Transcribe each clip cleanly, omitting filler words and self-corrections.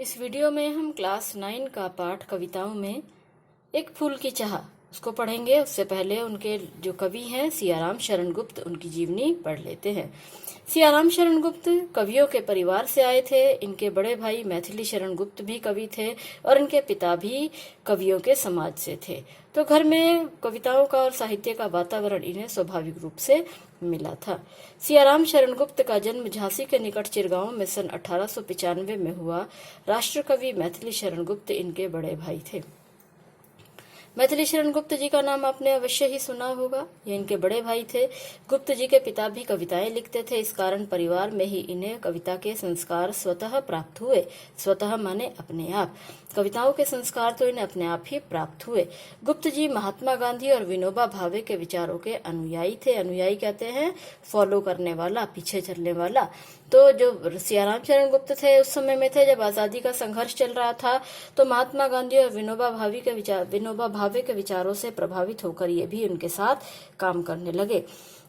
इस वीडियो में हम क्लास 9 का पाठ कविताओं में एक फूल की चाह उसको पढ़ेंगे। उससे पहले उनके जो कवि हैं सियाराम शरण गुप्त, उनकी जीवनी पढ़ लेते हैं। सियाराम शरण गुप्त कवियों के परिवार से आए थे। इनके बड़े भाई मैथिली शरण गुप्त भी कवि थे और इनके पिता भी कवियों के समाज से थे। तो घर में कविताओं का और साहित्य का वातावरण इन्हें स्वाभाविक रूप से मिला था। सियाराम शरण गुप्त का जन्म झांसी के निकट चिरगांव में सन 1895 में हुआ। राष्ट्रकवि मैथिली शरण गुप्त इनके बड़े भाई थे। मैथिली शरण गुप्त जी का नाम आपने अवश्य ही सुना होगा। ये इनके बड़े भाई थे। गुप्त जी के पिता भी कविताएं लिखते थे। इस कारण परिवार में ही इन्हें कविता के संस्कार स्वतः प्राप्त हुए। स्वतः माने अपने आप। कविताओं के संस्कार तो इन्हें अपने आप ही प्राप्त हुए। गुप्त जी महात्मा गांधी और विनोबा भावे के विचारों के अनुयायी थे। अनुयायी कहते हैं फॉलो करने वाला, पीछे चलने वाला। तो जो सियाराम शरण गुप्त थे उस समय में थे जब आजादी का संघर्ष चल रहा था, तो महात्मा गांधी और विनोबा भावे के विचारों से प्रभावित होकर ये भी उनके साथ काम करने लगे।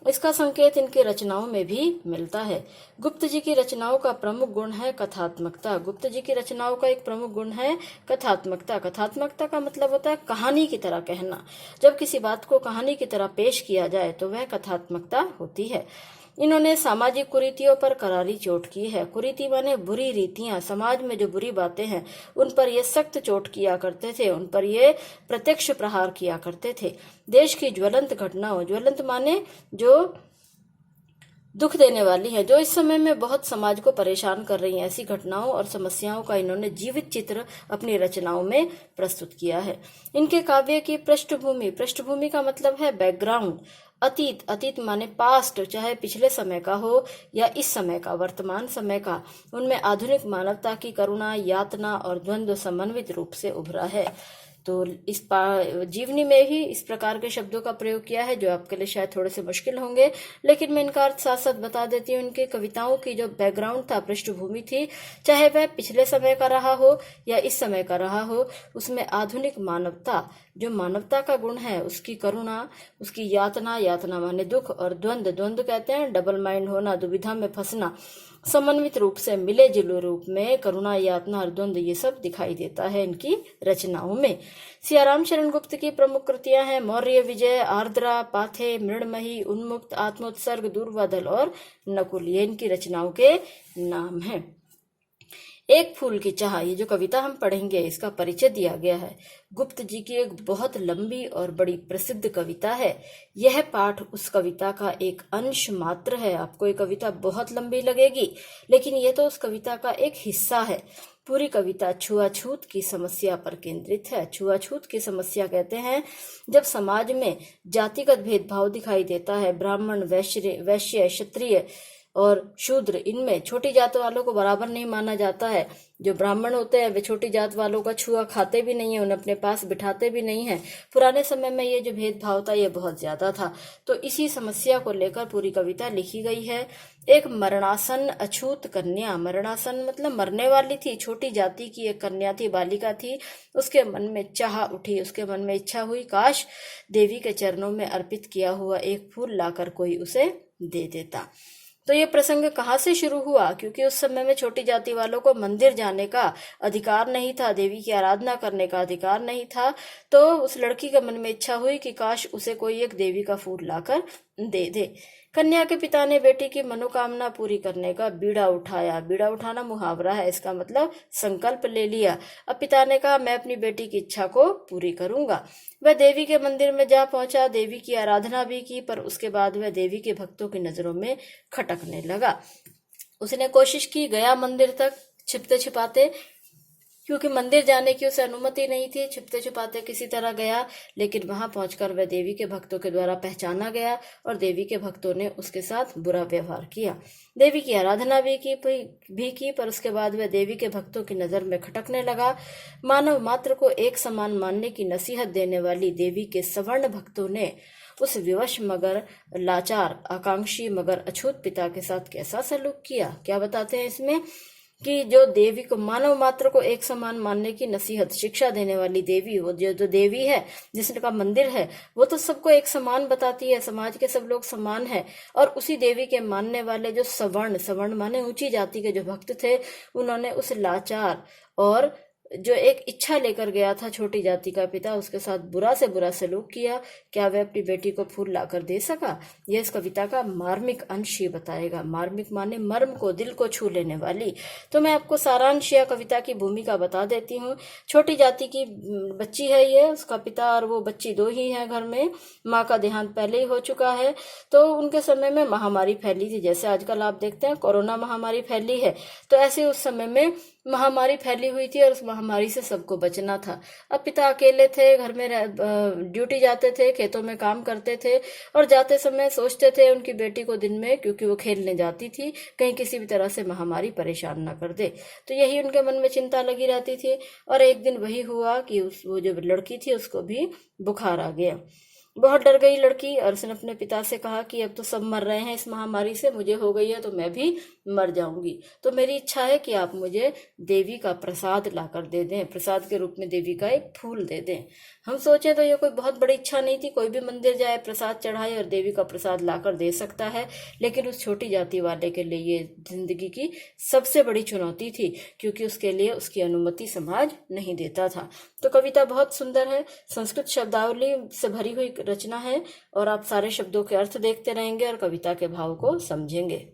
इसका संकेत इनकी रचनाओं में भी मिलता है। गुप्त जी की रचनाओं का प्रमुख गुण है कथात्मकता। गुप्त जी की रचनाओं का एक प्रमुख गुण है कथात्मकता। कथात्मकता का मतलब होता है कहानी की तरह कहना। जब किसी बात को कहानी की तरह पेश किया जाए तो वह कथात्मकता होती है। इन्होंने सामाजिक कुरीतियों पर करारी चोट की है। कुरीति माने बुरी रीतियां, समाज में जो बुरी बातें हैं उन पर ये सख्त चोट किया करते थे, उन पर ये प्रत्यक्ष प्रहार किया करते थे। देश की ज्वलंत घटनाओं, ज्वलंत माने जो दुख देने वाली है, जो इस समय में बहुत समाज को परेशान कर रही हैं, ऐसी घटनाओं और समस्याओं का इन्होंने जीवित चित्र अपनी रचनाओं में प्रस्तुत किया है। इनके काव्य की पृष्ठभूमि, पृष्ठभूमि का मतलब है बैकग्राउंड, अतीत, अतीत माने पास्ट, चाहे पिछले समय का हो या इस समय का, वर्तमान समय का, उनमें आधुनिक मानवता की करुणा, यातना और द्वंद्व समन्वित रूप से उभरा है। तो इस जीवनी में ही इस प्रकार के शब्दों का प्रयोग किया है जो आपके लिए शायद थोड़े से मुश्किल होंगे, लेकिन मैं इनका अर्थ साथ साथ बता देती हूँ। इनकी कविताओं की जो बैकग्राउंड था, पृष्ठभूमि थी, चाहे वह पिछले समय का रहा हो या इस समय का रहा हो, उसमें आधुनिक मानवता, जो मानवता का गुण है, उसकी करुणा, उसकी यातना, यातना माने दुख, और द्वंद्व, द्वंद्व कहते हैं डबल माइंड होना, दुविधा में फंसना, समन्वित रूप से मिले जुले रूप में करुणा, यातना और द्वंद्व, ये सब दिखाई देता है इनकी रचनाओं में। सियाराम शरण गुप्त की प्रमुख कृतियां हैं मौर्य विजय, आर्द्रा, पाथे, मृणमयी, उन्मुक्त, आत्मोत्सर्ग, दूरबादल और नकुल। ये इनकी रचनाओं के नाम हैं। एक फूल की चाह, ये जो कविता हम पढ़ेंगे इसका परिचय दिया गया है। गुप्त जी की एक बहुत लंबी और बड़ी प्रसिद्ध कविता है। यह पाठ उस कविता का एक अंश मात्र है। आपको ये कविता बहुत लंबी लगेगी, लेकिन यह तो उस कविता का एक हिस्सा है। पूरी कविता छुआछूत की समस्या पर केंद्रित है। छुआछूत की समस्या कहते हैं जब समाज में जातिगत भेदभाव दिखाई देता है, ब्राह्मण, वैश्य, क्षत्रिय और शूद्र, इनमें छोटी जात वालों को बराबर नहीं माना जाता है। जो ब्राह्मण होते हैं वे छोटी जात वालों का छुआ खाते भी नहीं है, उन्हें अपने पास बिठाते भी नहीं है। पुराने समय में ये जो भेदभाव था ये बहुत ज्यादा था। तो इसी समस्या को लेकर पूरी कविता लिखी गई है। एक मरणासन अछूत कन्या, मरणासन मतलब मरने वाली थी, छोटी जाति की एक कन्या थी, बालिका थी। उसके मन में चाह उठी, उसके मन में इच्छा हुई काश देवी के चरणों में अर्पित किया हुआ एक फूल लाकर कोई उसे दे देता। तो ये प्रसंग कहाँ से शुरू हुआ? क्योंकि उस समय में छोटी जाति वालों को मंदिर जाने का अधिकार नहीं था, देवी की आराधना करने का अधिकार नहीं था। तो उस लड़की के मन में इच्छा हुई कि काश उसे कोई एक देवी का फूल लाकर दे दे। कन्या के पिता ने बेटी की मनोकामना पूरी करने का बीड़ा उठाया। बीड़ा उठाना मुहावरा है, इसका मतलब संकल्प ले लिया। अब पिता ने कहा मैं अपनी बेटी की इच्छा को पूरी करूंगा। वह देवी के मंदिर में जा पहुंचा, देवी की आराधना भी की, पर उसके बाद वह देवी के भक्तों की नजरों में खटकने लगा। उसने कोशिश की, गया मंदिर तक छिपते छिपाते, क्योंकि मंदिर जाने की उसे अनुमति नहीं थी, छिपते छिपाते किसी तरह गया, लेकिन वहां पहुंचकर वह देवी के भक्तों के द्वारा पहचाना गया और देवी के भक्तों ने उसके साथ बुरा व्यवहार किया। देवी की आराधना भी की, पर उसके बाद वह देवी के भक्तों की नजर में खटकने लगा। मानव मात्र को एक समान मानने की नसीहत देने वाली देवी के सवर्ण भक्तों ने उस विवश मगर लाचार, आकांक्षी मगर अछूत पिता के साथ कैसा सलूक किया, क्या बताते हैं इसमें। कि जो देवी को, मानव मात्र को एक समान मानने की नसीहत, शिक्षा देने वाली देवी, वो जो देवी है जिसका मंदिर है, वो तो सबको एक समान बताती है, समाज के सब लोग समान है। और उसी देवी के मानने वाले जो सवर्ण, सवर्ण माने ऊंची जाति के जो भक्त थे, उन्होंने उस लाचार और जो एक इच्छा लेकर गया था छोटी जाति का पिता, उसके साथ बुरा से बुरा सलूक किया। क्या वह अपनी बेटी को फूल लाकर दे सका? यह इस कविता का मार्मिक अंश ही बताएगा। मार्मिक माने मर्म को, दिल को छू लेने वाली। तो मैं आपको सारांश या कविता की भूमिका बता देती हूँ। छोटी जाति की बच्ची है ये, उसका पिता और वो बच्ची दो ही हैं घर में। माँ का देहांत पहले ही हो चुका है। तो उनके समय में महामारी फैली थी, जैसे आजकल आप देखते हैं कोरोना महामारी फैली है, तो ऐसे उस समय में महामारी फैली हुई थी और उस महामारी से सबको बचना था। अब पिता अकेले थे, घर में ड्यूटी जाते थे, खेतों में काम करते थे, और जाते समय सोचते थे उनकी बेटी को दिन में, क्योंकि वो खेलने जाती थी, कहीं किसी भी तरह से महामारी परेशान ना कर दे। तो यही उनके मन में चिंता लगी रहती थी। और एक दिन वही हुआ कि वो जो लड़की थी उसको भी बुखार आ गया। बहुत डर गई लड़की और उसने अपने पिता से कहा कि अब तो सब मर रहे हैं इस महामारी से, मुझे हो गई है तो मैं भी मर जाऊंगी। तो मेरी इच्छा है कि आप मुझे देवी का प्रसाद लाकर दे दें, प्रसाद के रूप में देवी का एक फूल दे दें। हम सोचे तो ये कोई बहुत बड़ी इच्छा नहीं थी, कोई भी मंदिर जाए, प्रसाद चढ़ाए और देवी का प्रसाद लाकर दे सकता है। लेकिन उस छोटी जाति वाले के लिए ये जिंदगी की सबसे बड़ी चुनौती थी, क्योंकि उसके लिए उसकी अनुमति समाज नहीं देता था। तो कविता बहुत सुंदर है, संस्कृत शब्दावली से भरी हुई रचना है, और आप सारे शब्दों के अर्थ देखते रहेंगे और कविता के भाव को समझेंगे।